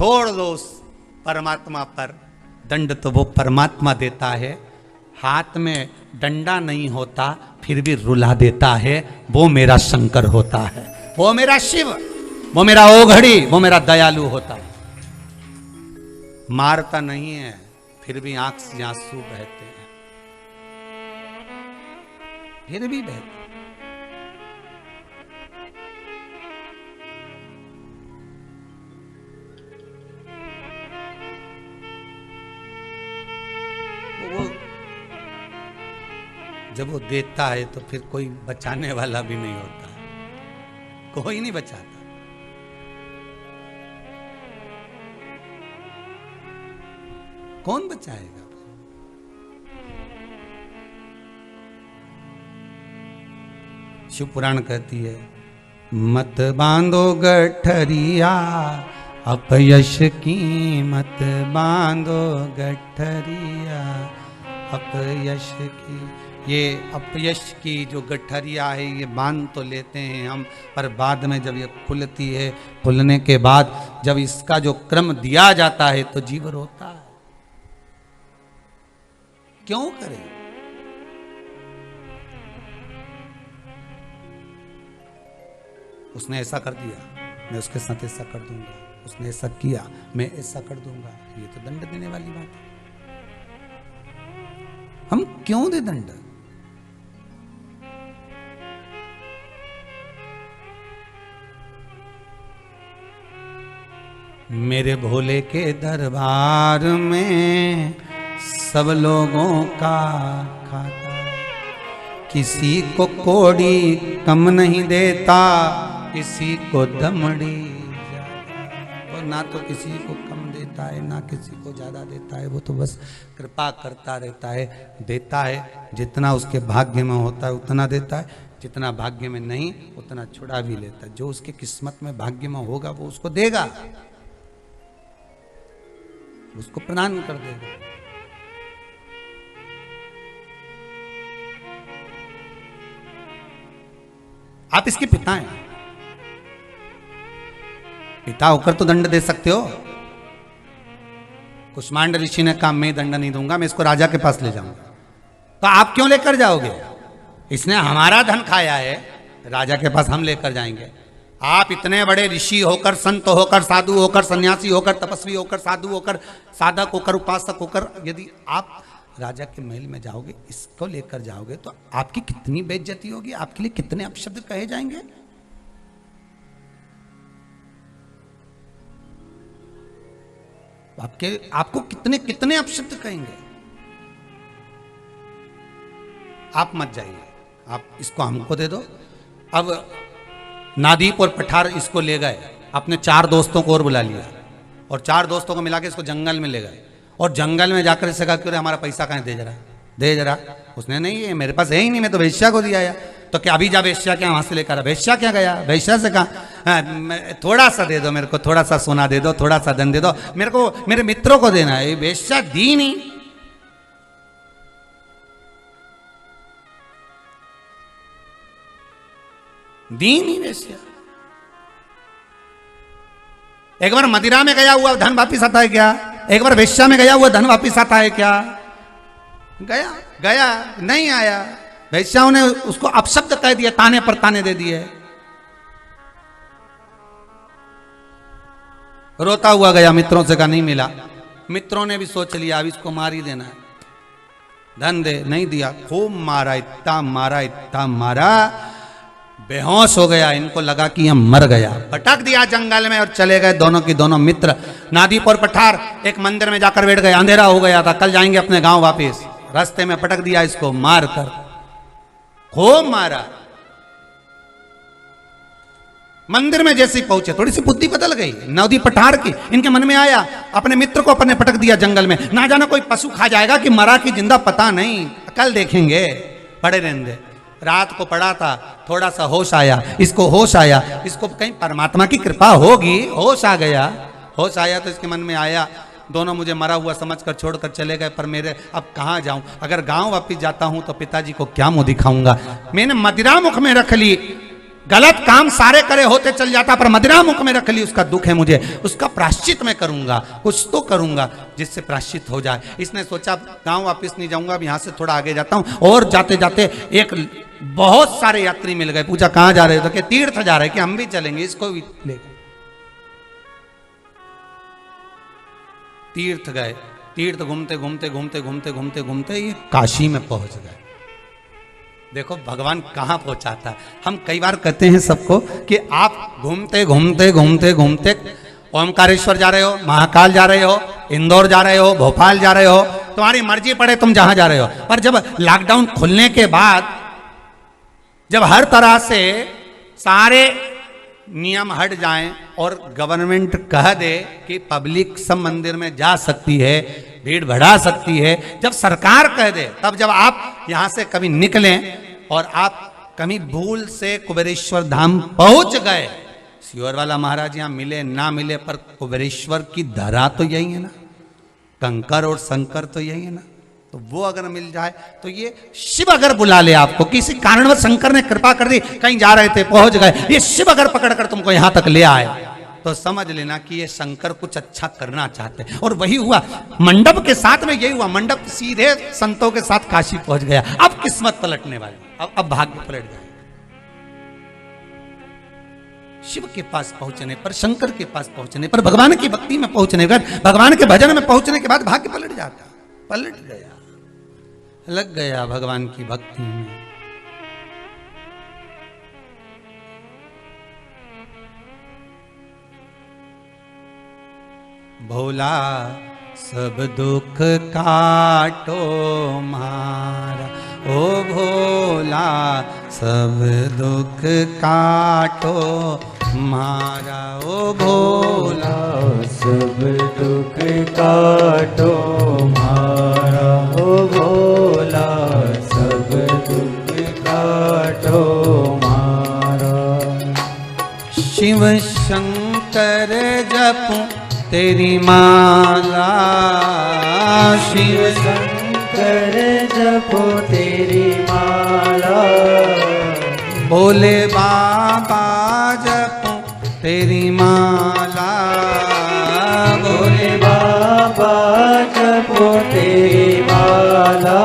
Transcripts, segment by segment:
छोड़ दो उस परमात्मा पर, दंड तो वो परमात्मा देता है। हाथ में डंडा नहीं होता फिर भी रुला देता है, वो मेरा शंकर होता है, वो मेरा शिव, वो मेरा ओघड़ी, वो मेरा दयालु होता है। मारता नहीं है फिर भी आंख से आंसू बहते हैं, फिर भी बहते। वो जब वो देता है तो फिर कोई बचाने वाला भी नहीं होता, कोई नहीं बचाता। कौन बचाएगा? शिव पुराण कहती है, मत बांधो गठरिया अपयश की, मत बांधो गठरिया अपयश की। ये अपयश की जो गठरिया है ये बांध तो लेते हैं हम, पर बाद में जब ये खुलती है, खुलने के बाद जब इसका जो क्रम दिया जाता है तो जीव रोता है। क्यों करें? उसने ऐसा कर दिया, मैं उसके साथ ऐसा कर दूंगा, उसने ऐसा किया, मैं ऐसा कर दूंगा। ये तो दंड देने वाली बात है। हम क्यों दे दंड? मेरे भोले के दरबार में सब लोगों का खाता, किसी को कोड़ी कम नहीं देता, किसी को दमड़ी ज्यादा। और ना तो किसी को कम देता है ना किसी को ज्यादा देता है, वो तो बस कृपा करता रहता है, देता है जितना उसके भाग्य में होता है उतना देता है, जितना भाग्य में नहीं उतना छुड़ा भी लेता है। जो उसके किस्मत में भाग्य में होगा वो उसको देगा, उसको प्रदान कर देगा। आप इसके पिता हैं, पिता होकर तो दंड दे सकते हो। कुष्मांड ऋषि ने कहा मैं दंड नहीं दूंगा, मैं इसको राजा के पास ले जाऊंगा। तो आप क्यों लेकर जाओगे? इसने हमारा धन खाया है, राजा के पास हम लेकर जाएंगे। आप इतने बड़े ऋषि होकर, संत होकर, साधु होकर, सन्यासी होकर, तपस्वी होकर, साधु होकर, साधक होकर, उपासक होकर यदि आप राजा के महल में जाओगे, इसको लेकर जाओगे तो आपकी कितनी बेइज्जती होगी, आपके लिए कितने अपशब्द कहे जाएंगे। आपको कितने कितने अपशब्द कहेंगे। आप मत जाइए, आप इसको हमको दे दो। अब नादीप और पठार इसको ले गए, अपने 4 दोस्तों को और बुला लिया और 4 दोस्तों को मिला के इसको जंगल में ले गए और जंगल में जाकर इससे कहा कि हमारा पैसा कहाँ दे जरा, दे जरा। उसने नहीं, है मेरे पास है ही नहीं, मैं तो वेश्या को दिया है। तो क्या अभी जा वेश्या क्या वहां से लेकर आ? वेश्या क्या गया? वेश्या से कहा थोड़ा सा दे दो मेरे को, थोड़ा सा सोना दे दो, थोड़ा सा धन दे दो, मेरे को मेरे मित्रों को देना है। वेश्या दी नहीं। दी नहीं वेश्या। एक बार मदिरा में गया हुआ धन वापिस आता है क्या? एक बार वेश्या में गया हुआ धन वापिस आता है क्या? गया गया नहीं आया। वेश्याओं ने उसको अपशब्द कह दिया, ताने पर ताने दे दिए। रोता हुआ गया, मित्रों से कहा नहीं मिला। मित्रों ने भी सोच लिया अब इसको मार ही देना है, धन दे, नहीं दिया। खूब मारा, इतना मारा, इतना मारा, बेहोश हो गया। इनको लगा कि यह मर गया, पटक दिया जंगल में और चले गए दोनों की दोनों मित्र। नादीप और पठार एक मंदिर में जाकर बैठ गए, अंधेरा हो गया था, कल जाएंगे अपने गांव वापस। रास्ते में पटक दिया इसको, मार कर खूब मारा। मंदिर में जैसे ही पहुंचे थोड़ी सी बुद्धि बदल गई नादीप पठार की। इनके मन में आया अपने मित्र को अपने पटक दिया जंगल में, ना जाना कोई पशु खा जाएगा कि मरा कि जिंदा पता नहीं, कल देखेंगे, पड़े रहने। रात को पड़ा था, थोड़ा सा होश आया, इसको होश आया, इसको कहीं परमात्मा की कृपा होगी, होश आ गया। होश आया तो इसके मन में आया दोनों मुझे मरा हुआ समझकर छोड़कर चले गए, पर मेरे अब कहाँ जाऊं? अगर गांव वापिस जाता हूं तो पिताजी को क्या मुंह दिखाऊंगा? मैंने मदिरा मुख में रख ली, गलत काम सारे करे होते चल जाता, पर मदिरा मुख में रख ली, उसका दुख है मुझे, उसका प्राश्चित मैं करूंगा, कुछ तो करूंगा जिससे प्राश्चित हो जाए। इसने सोचा गांव वापस नहीं जाऊंगा, अब यहां से थोड़ा आगे जाता हूं। और जाते जाते एक बहुत सारे यात्री मिल गए, पूछा कहां जा रहे हो, तो कि तीर्थ जा रहे हैं, कि हम भी चलेंगे, इसको भी ले गए। तीर्थ गए, तीर्थ घूमते घूमते घूमते घूमते घूमते घूमते ये काशी में पहुंच गए। देखो भगवान कहाँ पहुंचाता है। हम कई बार कहते हैं सबको कि आप घूमते घूमते घूमते घूमते ओमकारेश्वर जा रहे हो, महाकाल जा रहे हो, इंदौर जा रहे हो, भोपाल जा रहे हो, तुम्हारी मर्जी पड़े तुम जहां जा रहे हो। पर जब लॉकडाउन खुलने के बाद जब हर तरह से सारे नियम हट जाएं और गवर्नमेंट कह दे कि पब्लिक सब मंदिर में जा सकती है, भीड़ बढ़ा सकती है, जब सरकार कह दे, तब जब आप यहां से कभी निकलें और आप कभी भूल से कुबेरेश्वर धाम पहुंच गए, सियोर वाला महाराज यहां मिले ना मिले, पर कुबेरेश्वर की धरा तो यही है ना, कंकर और शंकर तो यही है ना, तो वो अगर मिल जाए तो ये शिव अगर बुला ले आपको, किसी कारणवश शंकर ने कृपा कर दी, कहीं जा रहे थे पहुंच गए, ये शिव अगर पकड़कर तुमको यहां तक ले आए, तो समझ लेना कि ये शंकर कुछ अच्छा करना चाहते हैं। और वही हुआ मंडप के साथ में, यही हुआ, मंडप सीधे संतों के साथ काशी पहुंच गया। अब किस्मत पलटने वाली, अब भाग्य पलट गया। शिव के पास पहुंचने पर, शंकर के पास पहुंचने पर, भगवान की भक्ति में पहुंचने पर, भगवान के भजन में पहुंचने के बाद भाग्य पलट जाता, पलट गया, लग गया भगवान की भक्ति में। भोला सब दुख काटो मारा, ओ भोला सब दुख काटो मारा, ओ भोला सब दुख काटो मारा, ओ भोला सब दुख काटो मारा। शिव शंकर जपूं तेरी माला, शिव शंकर जपो तेरी माला, भोले बाबा जपो तेरी माला, भोले बाबा जपो तेरी माला।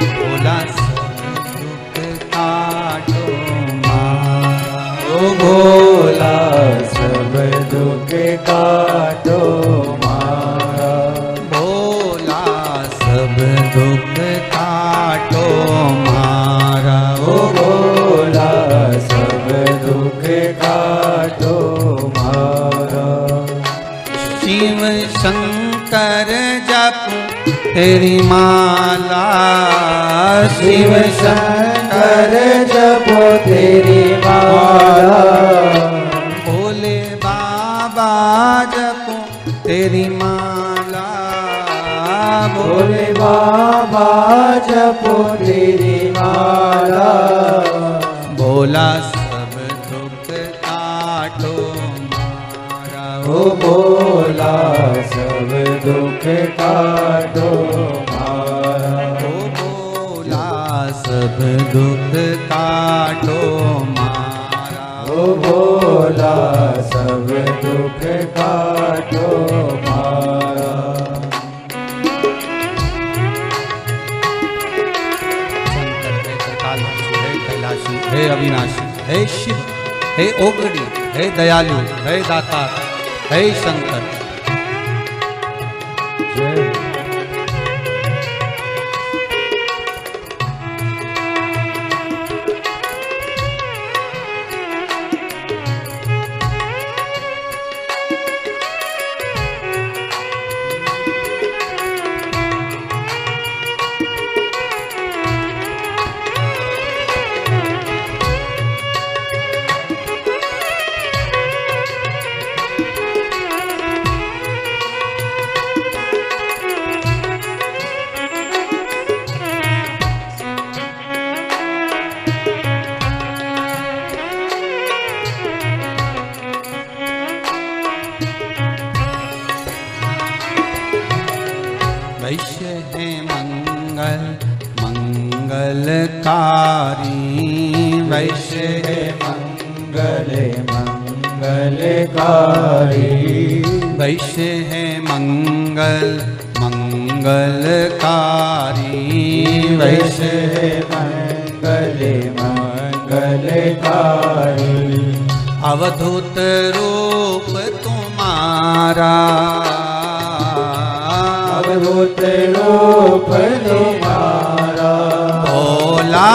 भोला सब दुख काटो मारा, ओ भोला सब दुख काटो मारा, भोला सब दुख काटो मारा, ओ भोला सब दुख काटो मारा। शिव शंकर जपूं तेरी माला, शिव शंकर जपो तेरी माला, भोले बाबा जपो तेरी माला, भोले बाबा जपो तेरी माला। भोला सब दुख काटो मारा, ओ भोला सब दुख काटो मारा, ओ भोला सब दुख काटो मारा, ओ भोला सब दुख काटो मारा। हे कैलाशी, हे अविनाशी, हे शिव, हे ओगड़ी, हे दयालु, हे दाता, हे शंकर। जय वैश्य है मंगल मंगलकारी, वैश्य है मंगल मंगलकारी, वैश्य है मंगल मंगलकारी, वैश्य है मंगल मंगलकारी। अवधूत रूप तुम्हारा, अवधूत रूप तुम्हारा, भोला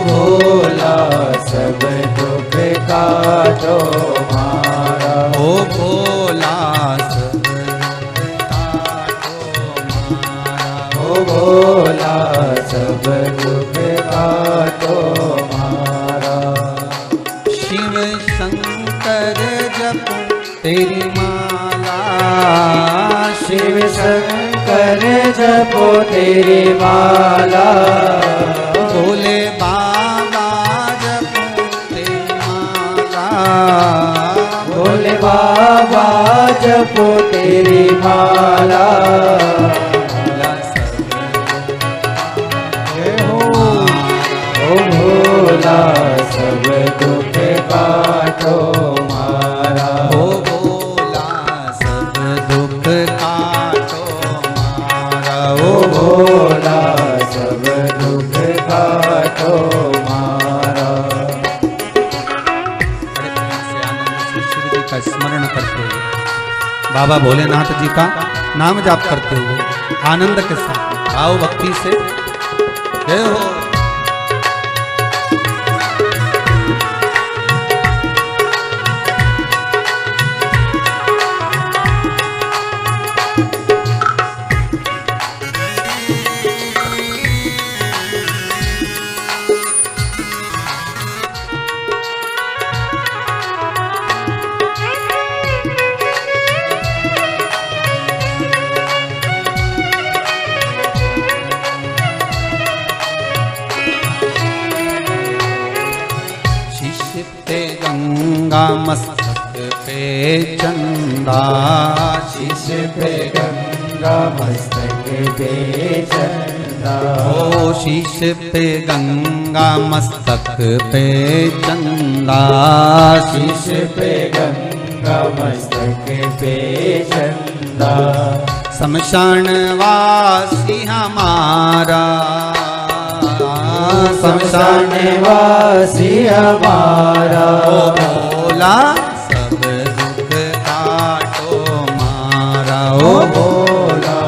भोला सब दुख काटो मारा, ओ भोला सब ओ भोला सब दुख काटो मारा। शिव शंकर जप तेरी माला, शिव शंकर जपो तेरी माला, भोले बाबा जप तेरी माला, भोले बाबा जपो तेरी माला। ओ भोला सब दुख काटो मारा, ओ भोला सब दुख काटो मारा, ओ भोला सब दुख काटो मारा। बड़े प्रेम से आनंद से शिव जी का स्मरण करते हुए, बाबा भोलेनाथ जी का नाम जाप करते हुए आनंद के साथ भाव भक्ति से जय हो। गंगा मस्तक पे चंदा, शीश पे गंगा मस्तक पे चंदा, ओ शीश पे गंगा मस्तक पे चंदा, शीश पे गंगा मस्तक पे चंदा। शमशान वासी हमारा, शमशान वासी हमारा, ओ भोला सब दुख काटो मारा, ओ भोला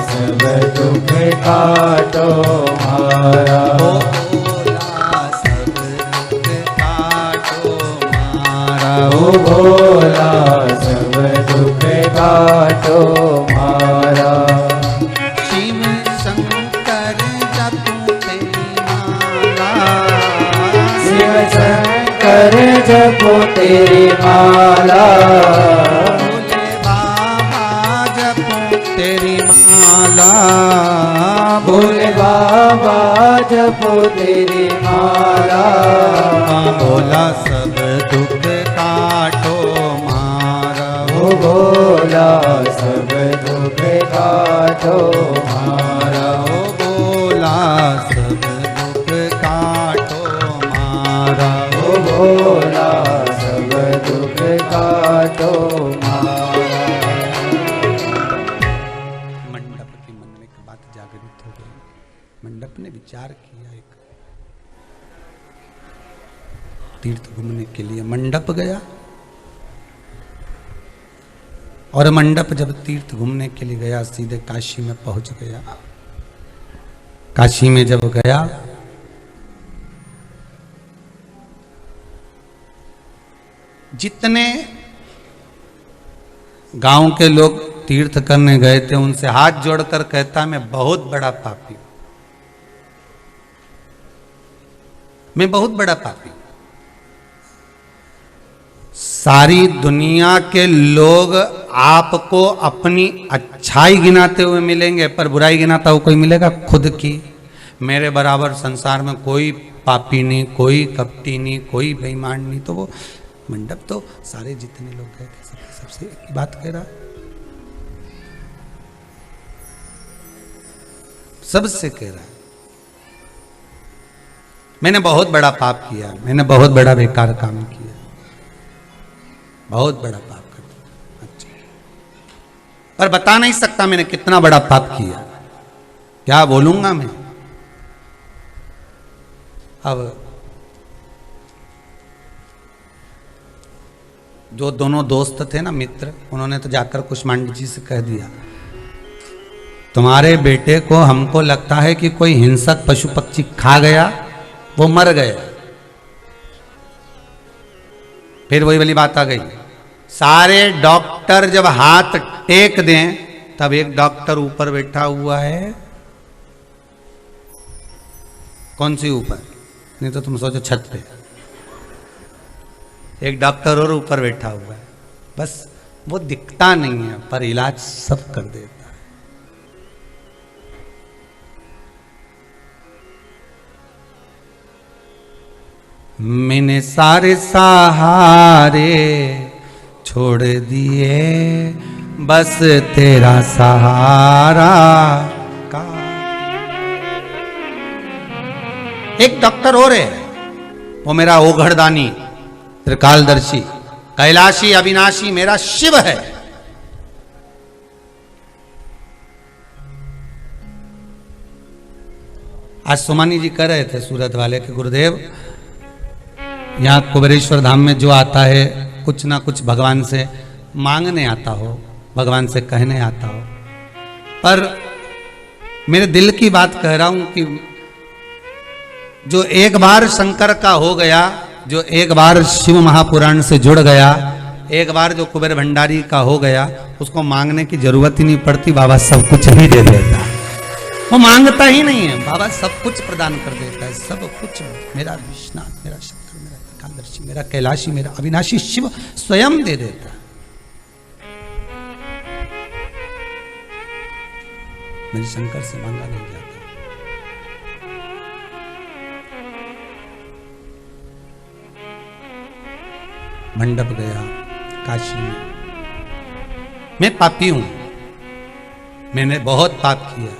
सब दुख काटो मारा, ओ भोला सब दुख काटो मारा, ओ भोला सब दुख काटो मारा। शिव शंकर जप तेरी माला, शिव शंकर जपो तेरी माला, भोले बाबा जप तेरी माला, भोले बाबा जपो तेरी माला, भोला सब दुख काटो मारा, ओ भोला सब दुख काटो मारा, ओ भोला सब दुख काटो मारा, ओ भोला सब दुख काटो मारा। मंडप के मन में एक बात जागृत हो गई। मंडप ने विचार किया, एक तीर्थ घूमने के लिए मंडप गया, और मंडप जब तीर्थ घूमने के लिए गया सीधे काशी में पहुंच गया। काशी में जब गया जितने गांव के लोग तीर्थ करने गए थे उनसे हाथ जोड़कर कहता मैं बहुत बड़ा पापी, मैं बहुत बड़ा पापी। सारी दुनिया के लोग आपको अपनी अच्छाई गिनाते हुए मिलेंगे, पर बुराई गिनाता हुआ कोई मिलेगा? खुद की। मेरे बराबर संसार में कोई पापी नहीं, कोई कपटी नहीं, कोई बेईमान नहीं। तो वो मंडप तो सारे जितने लोग गए थे सबसे एक ही बात कह रहा, सबसे कह रहा मैंने बहुत बड़ा पाप किया, मैंने बहुत बड़ा बेकार काम किया, बहुत बड़ा पाप कर दिया। अच्छा, पर बता नहीं सकता मैंने कितना बड़ा पाप किया, क्या बोलूंगा मैं। अब जो दोनों दोस्त थे ना, मित्र, उन्होंने तो जाकर कुष्मांड जी से कह दिया, तुम्हारे बेटे को हमको लगता है कि कोई हिंसक पशु पक्षी खा गया, वो मर गया। फिर वही वाली बात आ गई, सारे डॉक्टर जब हाथ टेक दें तब एक डॉक्टर ऊपर बैठा हुआ है। कौन सी ऊपर? नहीं तो तुम सोचो छत पे एक डॉक्टर और ऊपर बैठा हुआ है, बस वो दिखता नहीं है पर इलाज सब कर देता है। मैंने सारे सहारे छोड़ दिए, बस तेरा सहारा का। एक डॉक्टर और है, वो मेरा ओघड़दानी, त्रिकालदर्शी, कैलाशी, अविनाशी मेरा शिव है। आज सोमानी जी कह रहे थे सूरत वाले के गुरुदेव, यहां कुबेरेश्वर धाम में जो आता है कुछ ना कुछ भगवान से मांगने आता हो, भगवान से कहने आता हो, पर मेरे दिल की बात कह रहा हूं कि जो एक बार शंकर का हो गया, जो एक बार शिव महापुराण से जुड़ गया, एक बार जो कुबेर भंडारी का हो गया, उसको मांगने की जरूरत ही नहीं पड़ती, बाबा सब कुछ ही दे देता है। वो मांगता ही नहीं है, बाबा सब कुछ प्रदान कर देता है, सब कुछ। मेरा विश्वनाथ, मेरा शंकर, मेरा त्रिकालदर्शी, मेरा कैलाशी, मेरा अविनाशी शिव स्वयं दे देता है। मेरे शंकर से मांगा नहीं जाता। मंडप गया काशी में, मैं पापी हूं, मैंने बहुत पाप किया।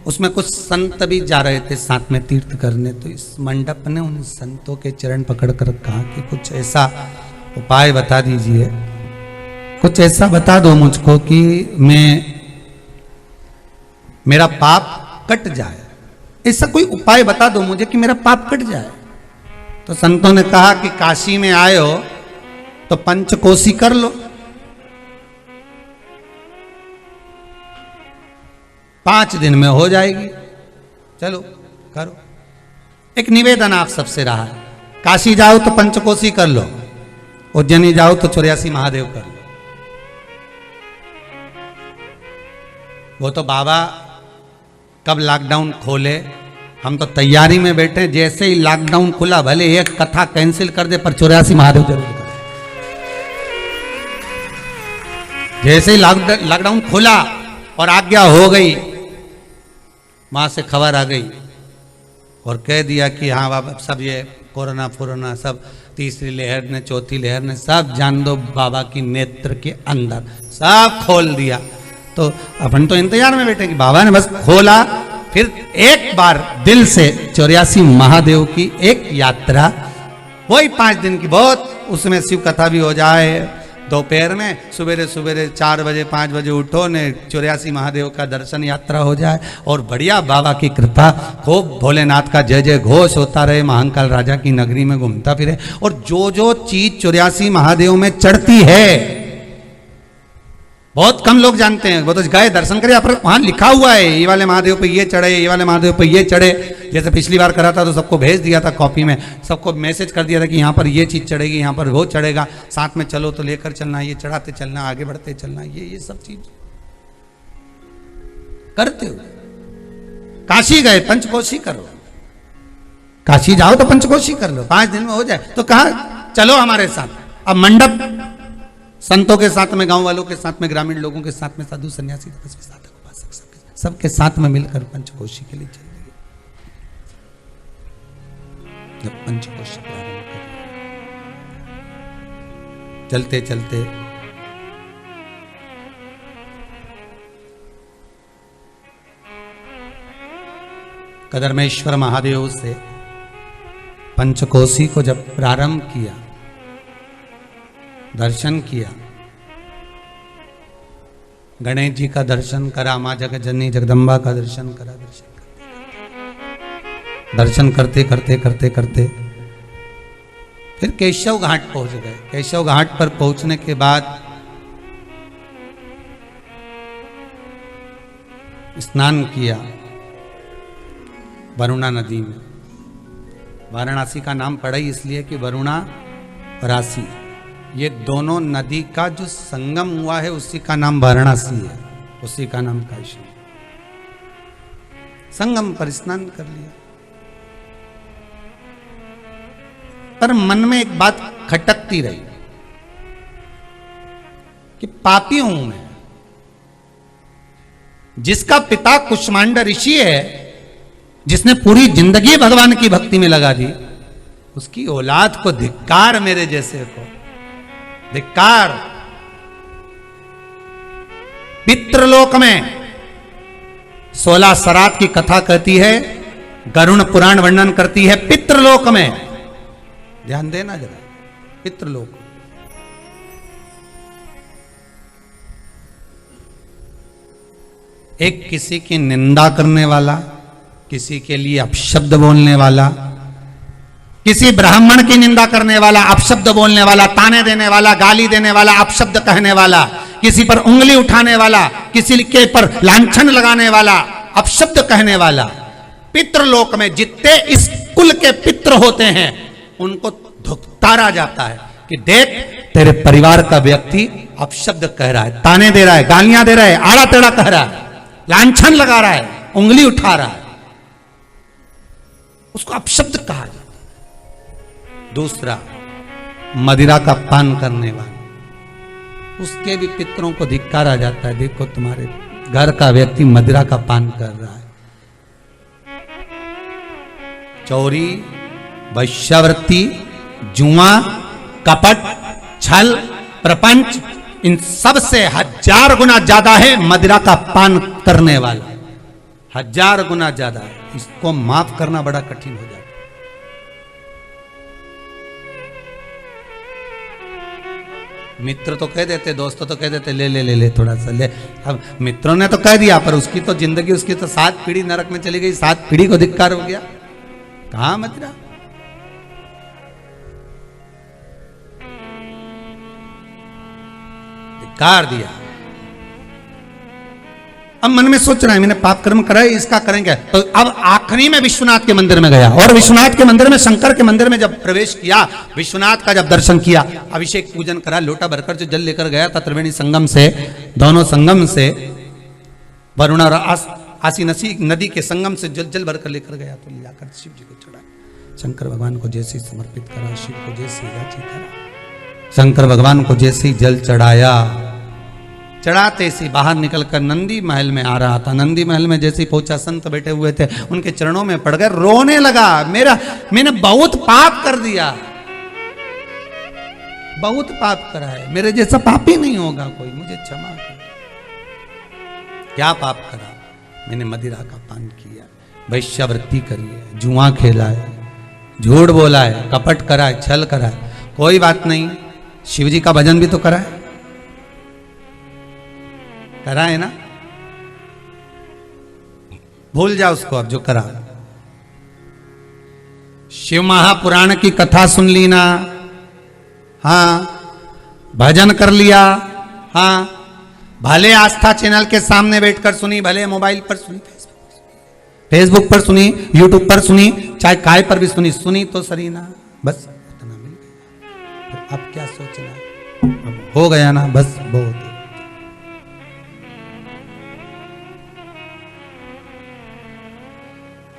उसमें कुछ संत भी जा रहे थे साथ में तीर्थ करने, तो इस मंडप ने उन संतों के चरण पकड़कर कहा कि कुछ ऐसा उपाय बता दीजिए, कुछ ऐसा बता दो मुझको कि मेरा पाप कट जाए, ऐसा कोई उपाय बता दो मुझे कि मेरा पाप कट जाए। तो संतों ने कहा कि काशी में आए हो तो पंचकोशी कर लो, 5 दिन में हो जाएगी, चलो करो। एक निवेदन आप सबसे रहा है, काशी जाओ तो पंचकोशी कर लो, उज्जैनी जाओ तो 84 महादेव कर लो। वो तो बाबा कब लॉकडाउन खोले, हम तो तैयारी में बैठे, जैसे ही लॉकडाउन खुला भले एक कथा कैंसिल कर दे पर 84 महादेव जरूर कर। जैसे ही लॉकडाउन खुला और आज्ञा हो गई, वहां से खबर आ गई और कह दिया कि हाँ बाबा सब ये कोरोना फोरोना सब, तीसरी लहर ने, चौथी लहर ने, सब जान दो बाबा की नेत्र के अंदर, सब खोल दिया। तो अपन तो इंतजार में बैठे कि बाबा ने बस खोला, फिर एक बार दिल से 84 महादेव की एक यात्रा, वही 5 दिन की, बहुत उसमें शिव कथा भी हो जाए, दोपहर में सवेरे सवेरे 4 बजे 5 बजे उठो ने 84 महादेव का दर्शन यात्रा हो जाए, और बढ़िया बाबा की कृपा, खूब भोलेनाथ का जय जय घोष होता रहे, महाकाल राजा की नगरी में घूमता फिरे। और जो जो चीज 84 महादेव में चढ़ती है बहुत कम लोग जानते हैं, वो तो गए दर्शन करे, पर वहां लिखा हुआ है ये वाले महादेव पे ये चढ़े, ये वाले महादेव पे ये चढ़े। जैसे पिछली बार करा था तो सबको भेज दिया था कॉपी में, सबको मैसेज कर दिया था कि यहाँ पर ये चीज चढ़ेगी, यहाँ पर वो चढ़ेगा, साथ में चलो तो लेकर चलना, ये चढ़ाते चलना, आगे बढ़ते चलना, ये सब चीज करते हो। काशी गए पंचकोशी करो, काशी जाओ तो पंचकोशी कर लो, 5 दिन में हो जाए। तो कहा चलो हमारे साथ। अब मंडप संतों के साथ में, गांव वालों के साथ में, ग्रामीण लोगों के साथ में, साधु सन्यासी तपस्वी साधक उपासक सबके साथ में मिलकर पंचकोशी के लिए चल दिए। जब पंचकोशी प्रारंभ कर, चलते चलते कदरमेश्वर महादेव से पंचकोशी को जब प्रारंभ किया, दर्शन किया, गणेश जी का दर्शन करा, माँ जगज्जननी जगदम्बा का दर्शन करा, दर्शन करते करते करते करते फिर केशव घाट पहुंच गए। केशव घाट पर पहुंचने के बाद स्नान किया वरुणा नदी में। वाराणसी का नाम पड़ा ही इसलिए कि वरुणा और राशि, ये दोनों नदी का जो संगम हुआ है उसी का नाम वाराणसी है, उसी का नाम काशी। संगम पर स्नान कर लिया, पर मन में एक बात खटकती रही कि पापी हूं मैं। जिसका पिता कुष्मांडा ऋषि है, जिसने पूरी जिंदगी भगवान की भक्ति में लगा दी, उसकी औलाद को धिक्कार, मेरे जैसे को धिक्कार। पितृलोक में 16 सरात की कथा कहती है, गरुण पुराण वर्णन करती है। पितृलोक में ध्यान देना जरा, पितृलोक एक किसी की निंदा करने वाला, किसी के लिए अपशब्द बोलने वाला, किसी ब्राह्मण की निंदा करने वाला, अपशब्द बोलने वाला, ताने देने वाला, गाली देने वाला, अपशब्द कहने वाला, किसी पर उंगली उठाने वाला, किसी के पर लांछन लगाने वाला, अपशब्द कहने वाला। पितृलोक में जितने इस कुल के पितृ होते हैं उनको धुतकारा जाता है कि देख तेरे परिवार का व्यक्ति अपशब्द कह रहा है, ताने दे रहा है, गालियां दे रहा है, आड़ा टेढ़ा कह रहा है, लांछन लगा रहा है, उंगली उठा रहा है, उसको अपशब्द कहा जाता है। दूसरा, मदिरा का पान करने वाला, उसके भी पितरों को धिक्कारा जाता है, देखो तुम्हारे घर का व्यक्ति मदिरा का पान कर रहा है। चोरी, वैश्यावृत्ति, जुआ, कपट, छल, प्रपंच, इन सब से 1000 गुना ज्यादा है मदिरा का पान करने वाला, 1000 गुना ज्यादा है। इसको माफ करना बड़ा कठिन हो जाता है। मित्र तो कह देते, दोस्तों तो कह देते ले ले ले ले थोड़ा सा ले। अब मित्रों ने तो कह दिया, पर उसकी तो जिंदगी, उसकी तो 7 पीढ़ी नरक में चली गई, 7 पीढ़ी को धिक्कार हो गया। कहां मदिरा? धिक्कार दिया। अब मन में सोच रहा है मैंने पाप कर्म करा है, इसका करेंगे। तो अब आखिरी में विश्वनाथ के मंदिर में गया, और विश्वनाथ के मंदिर में, शंकर के मंदिर में जब प्रवेश किया, विश्वनाथ का जब दर्शन किया, अभिषेक पूजन करा, लोटा भरकर जो जल लेकर गया था त्रिवेणी संगम से, दोनों संगम से, वरुणा और आसी नदी के संगम से जल भरकर लेकर गया, तो लाकर शिव जी को चढ़ा। शंकर भगवान को जैसे समर्पित करा, शिव को जैसे याची करा, शंकर भगवान को जैसे जल चढ़ाया, चढ़ाते से बाहर निकलकर नंदी महल में आ रहा था। नंदी महल में जैसे पहुंचा, संत बैठे हुए थे, उनके चरणों में पड़ गए, रोने लगा। मैंने बहुत पाप कर दिया, बहुत पाप करा है, मेरे जैसा पापी नहीं होगा कोई, मुझे क्षमा कर। क्या पाप करा? मैंने मदिरा का पान किया, वैश्यावृत्ति करी है, जुआ खेला है, झूठ बोला है, कपट करा है, छल करा है। कोई बात नहीं, शिव जी का भजन भी तो करा है, करा है ना? भूल जा उसको अब जो करा। शिव महापुराण की कथा सुन ली ना, हाँ, भजन कर लिया, हाँ, भले आस्था चैनल के सामने बैठकर सुनी, भले मोबाइल पर सुनी, फेसबुक पर सुनी, यूट्यूब पर सुनी, चाहे काय पर भी सुनी तो सही ना, बस इतना मिल गया। तो अब क्या सोचना, अब हो गया ना, बस बहुत है।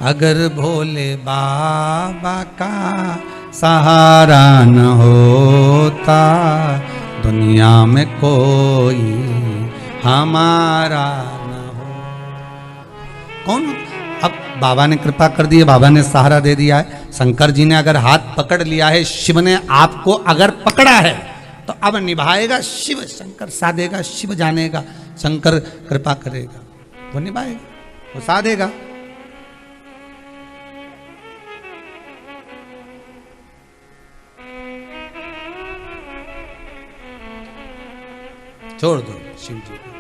अगर भोले बाबा का सहारा न होता, दुनिया में कोई हमारा न हो। कौन? अब बाबा ने कृपा कर दी है, बाबा ने सहारा दे दिया है, शंकर जी ने अगर हाथ पकड़ लिया है, शिव ने आपको अगर पकड़ा है, तो अब निभाएगा शिव। शंकर साधेगा, शिव जानेगा, शंकर कृपा करेगा, वो निभाएगा, वो साधेगा। छोड़ दो शिव जी को।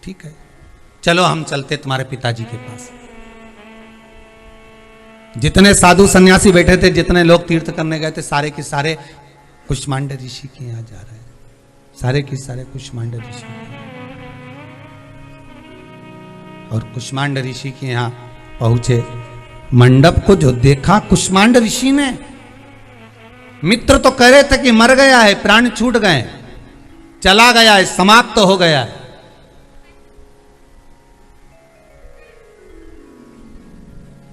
ठीक है, चलो हम चलते तुम्हारे पिताजी के पास। जितने साधु सन्यासी बैठे थे, जितने लोग तीर्थ करने गए थे, सारे के सारे कुष्मांड ऋषि के यहाँ जा रहे हैं। सारे के सारे कुष्मांड ऋषि। और कुष्मांड ऋषि के यहाँ पहुंचे। मंडप को जो देखा कुष्मांड ऋषि ने, मित्र तो कह रहे थे कि मर गया है, प्राण छूट गए, चला गया है, समाप्त हो गया है।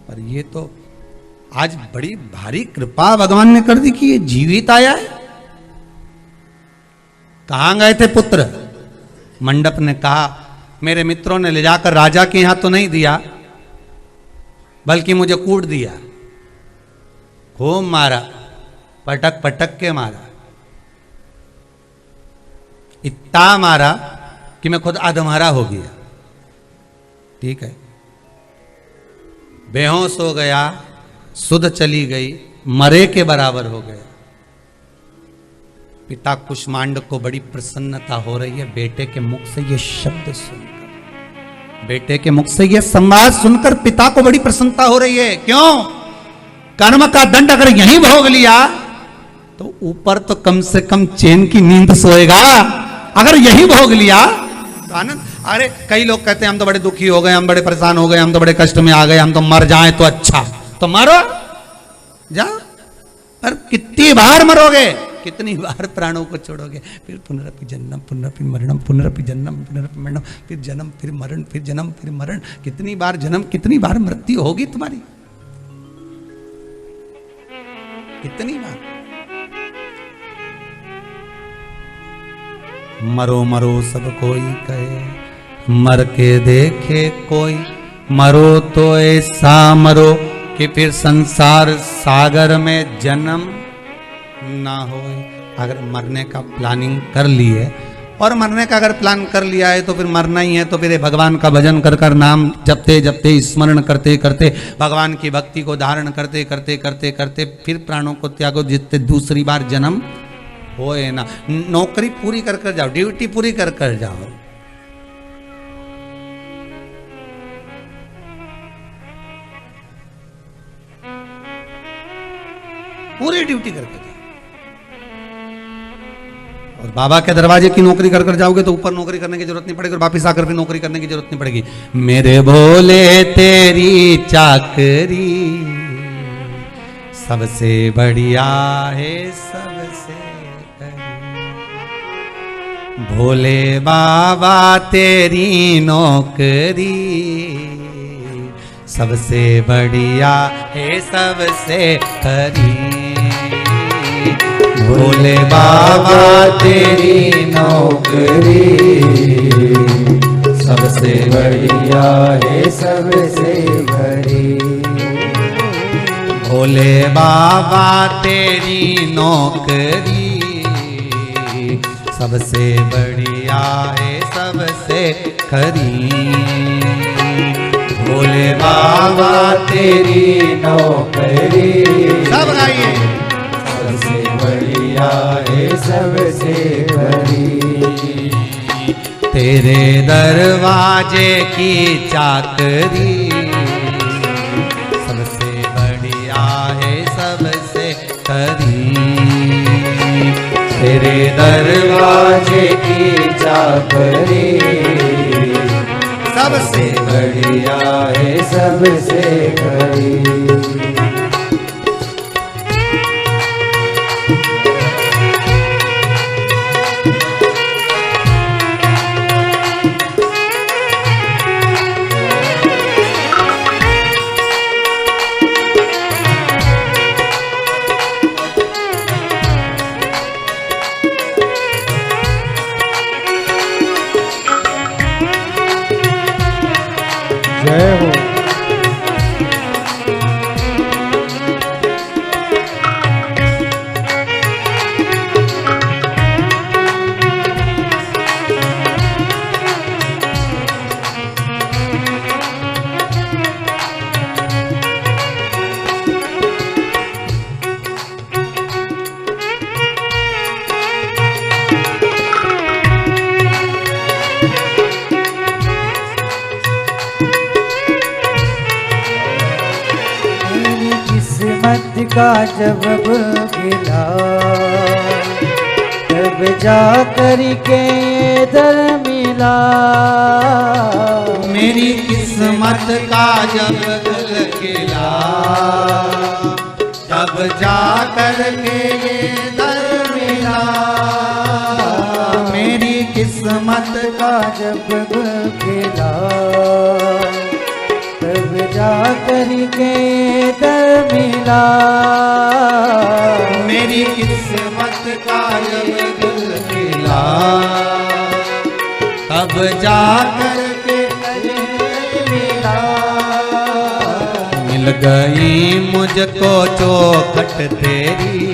पर ये तो आज बड़ी भारी कृपा भगवान ने कर दी कि ये जीवित आया है। कहां गए थे पुत्र? मंडप ने कहा मेरे मित्रों ने ले जाकर राजा के यहां तो नहीं दिया, बल्कि मुझे कूट दिया, खूब मारा, पटक पटक के मारा, इतना मारा कि मैं खुद अधमरा हो गया। ठीक है, बेहोश हो गया, सुध चली गई, मरे के बराबर हो गया। पिता कुष्मांड को बड़ी प्रसन्नता हो रही है बेटे के मुख से ये शब्द सुनकर, बेटे के मुख से ये संवाद सुनकर पिता को बड़ी प्रसन्नता हो रही है। क्यों? कर्म का दंड अगर यहीं भोग लिया तो ऊपर तो कम से कम चैन की नींद सोएगा, अगर यही भोग लिया तो आनंद। अरे कई लोग कहते हैं हम तो बड़े दुखी हो गए, हम बड़े परेशान हो गए, हम तो बड़े कष्ट में आ गए, हम तो मर जाएं तो अच्छा। तो मरो जा, पर कितनी बार मरोगे, कितनी बार प्राणों को छोड़ोगे? फिर पुनरपि जन्म पुनरपि मरणम, पुनरपि जन्म पुनरपि मरणम, फिर जन्म फिर मरण, फिर जन्म फिर मरण। कितनी बार जन्म, कितनी बार मृत्यु होगी तुम्हारी? कितनी बार? मरो मरो सब कोई कहे, मर के देखे कोई, मरो तो ऐसा मरो कि फिर संसार सागर में जन्म ना हो। अगर मरने का प्लानिंग कर लिए, और मरने का अगर प्लान कर लिया है तो फिर मरना ही है, तो फिर भगवान का भजन कर कर, नाम जपते जपते, स्मरण करते करते, भगवान की भक्ति को धारण करते करते करते करते फिर प्राणों को त्यागो, जितने दूसरी बार जन्म होए ना। नौकरी पूरी कर कर जाओ, ड्यूटी पूरी कर कर जाओ। पूरी ड्यूटी करके जाओ। और बाबा के दरवाजे की नौकरी कर कर जाओगे तो ऊपर नौकरी करने की जरूरत नहीं पड़ेगी, और वापिस आकर फिर नौकरी करने की जरूरत नहीं पड़ेगी। मेरे भोले तेरी चाकरी सबसे बढ़िया है, सबसे भोले बाबा तेरी नौकरी सबसे बढ़िया है, सबसे खरी। भोले बाबा तेरी नौकरी सबसे बढ़िया है, सबसे खरी। भोले बाबा तेरी नौकरी सबसे बढ़िया है, सबसे खरी। भोले बाबा तेरी नौकरी सब गाइए, सबसे बढ़िया है, सबसे खरी। तेरे दरवाजे की चाकरी सबसे बढ़िया है, सबसे खरी। तेरे दरवाजे की चाकरी सबसे बढ़िया है, सबसे खरी। जय हो। का जब गिला तब जा कर के दर मिला। मेरी किस्मत का जब दिल खिला तब जा कर के ये दर मिला। मेरी किस्मत का जब खिला तब जा कर के दर मिला। मेरी किस्मत का जब दिल खिला तब जा कर के मिला। मिल गई मुझको चौखट तेरी,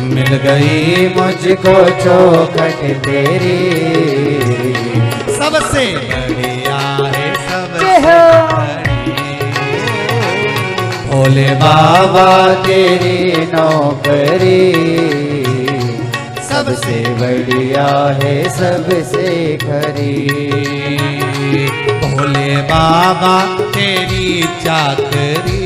मिल गई मुझको चौखट तेरी। सबसे बढ़िया है सबसे भोले बाबा तेरी नौकरी सबसे बढ़िया है सबसे खरी। भोले बाबा तेरी चाकरी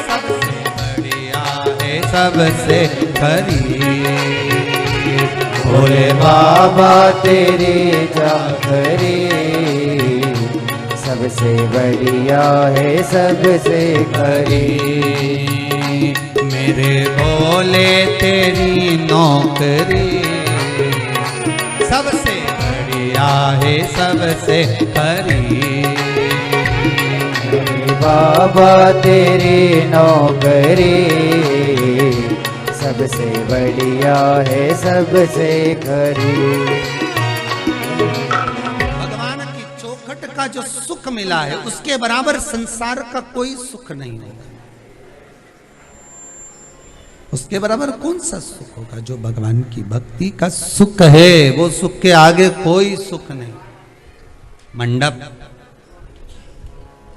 सबसे बढ़िया है सबसे खरी। भोले बाबा तेरी चाकरी सबसे बढ़िया है सबसे खरी। मेरे भोले तेरी नौकरी सबसे बढ़िया है सबसे खरी। बाबा तेरी नौकरी सबसे बढ़िया है सबसे खरी। भगवान की चौखट का जो सुख मिला है उसके बराबर संसार का कोई सुख नहीं है। उसके बराबर कौन सा सुख होगा? जो भगवान की भक्ति का सुख है वो सुख के आगे कोई सुख नहीं। मंडप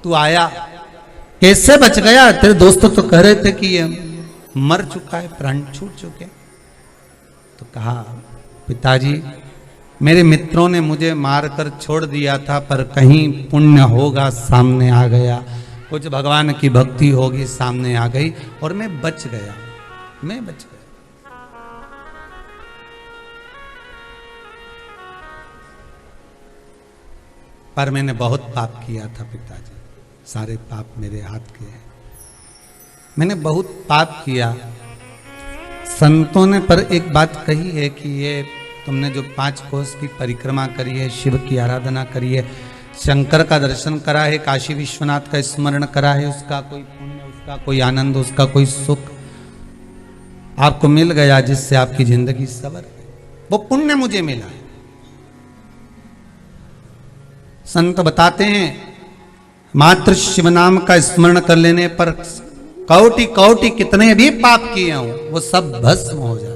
तू आया कैसे बच गया? तेरे दोस्त तो कह रहे थे कि ये मर चुका है, प्राण छूट चुके। तो कहा पिताजी मेरे मित्रों ने मुझे मारकर छोड़ दिया था पर कहीं पुण्य होगा सामने आ गया, कुछ भगवान की भक्ति होगी सामने आ गई और मैं बच गया, मैं बच गया। पर मैंने बहुत पाप किया था पिताजी, सारे पाप मेरे हाथ के हैं। मैंने बहुत पाप किया। संतों ने पर एक बात कही है कि ये तुमने जो 5 कोस की परिक्रमा करी है, शिव की आराधना करी है, शंकर का दर्शन करा है, काशी विश्वनाथ का स्मरण करा है, उसका कोई पुण्य, उसका कोई आनंद, उसका कोई सुख आपको मिल गया जिससे आपकी जिंदगी सवर गई। वो पुण्य मुझे मिला है। संत बताते हैं मात्र शिव नाम का स्मरण कर लेने पर कौटि कौटि कितने भी पाप किए हों वो सब भस्म हो जाते,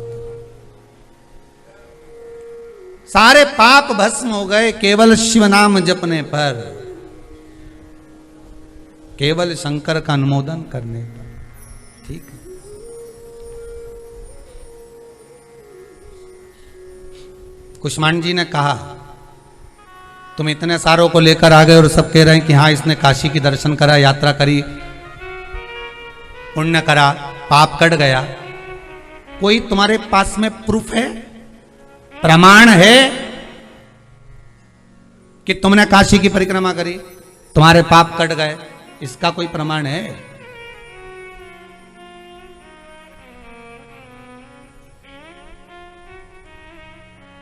सारे पाप भस्म हो गए केवल शिव नाम जपने पर, केवल शंकर का अनुमोदन करने पर। ठीक है, कुष्मांड जी ने कहा तुम इतने सारों को लेकर आ गए और सब कह रहे हैं कि हाँ इसने काशी की दर्शन करा, यात्रा करी, पुण्य करा, पाप कट गया। कोई तुम्हारे पास में प्रूफ है, प्रमाण है कि तुमने काशी की परिक्रमा करी, तुम्हारे पाप कट गए? इसका कोई प्रमाण है?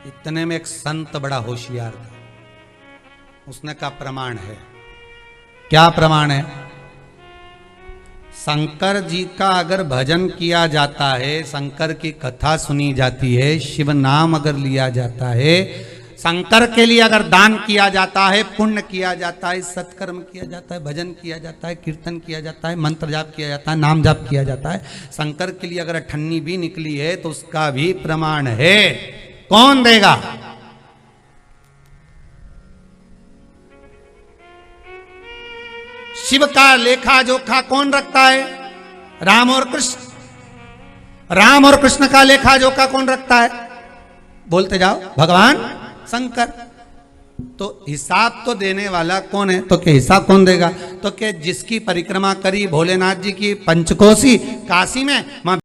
इतने में एक संत बड़ा होशियार था, उसने कहा प्रमाण है। क्या प्रमाण है? शंकर जी का अगर भजन किया जाता है, शंकर की कथा सुनी जाती है, शिव नाम अगर लिया जाता है, शंकर के लिए अगर दान किया जाता है, पुण्य किया जाता है, सत्कर्म किया जाता है, भजन किया जाता है, कीर्तन किया जाता है, मंत्र जाप किया जाता है, नाम जाप किया जाता है, शंकर के लिए अगर अठन्नी भी निकली है तो उसका भी प्रमाण है। कौन देगा? शिव का लेखा जोखा कौन रखता है? राम और कृष्ण। राम और कृष्ण का लेखा जोखा कौन रखता है? बोलते जाओ, भगवान शंकर। तो हिसाब तो देने वाला कौन है? तो क्या हिसाब कौन देगा? तो के जिसकी परिक्रमा करी भोलेनाथ जी की पंचकोसी काशी में, वहां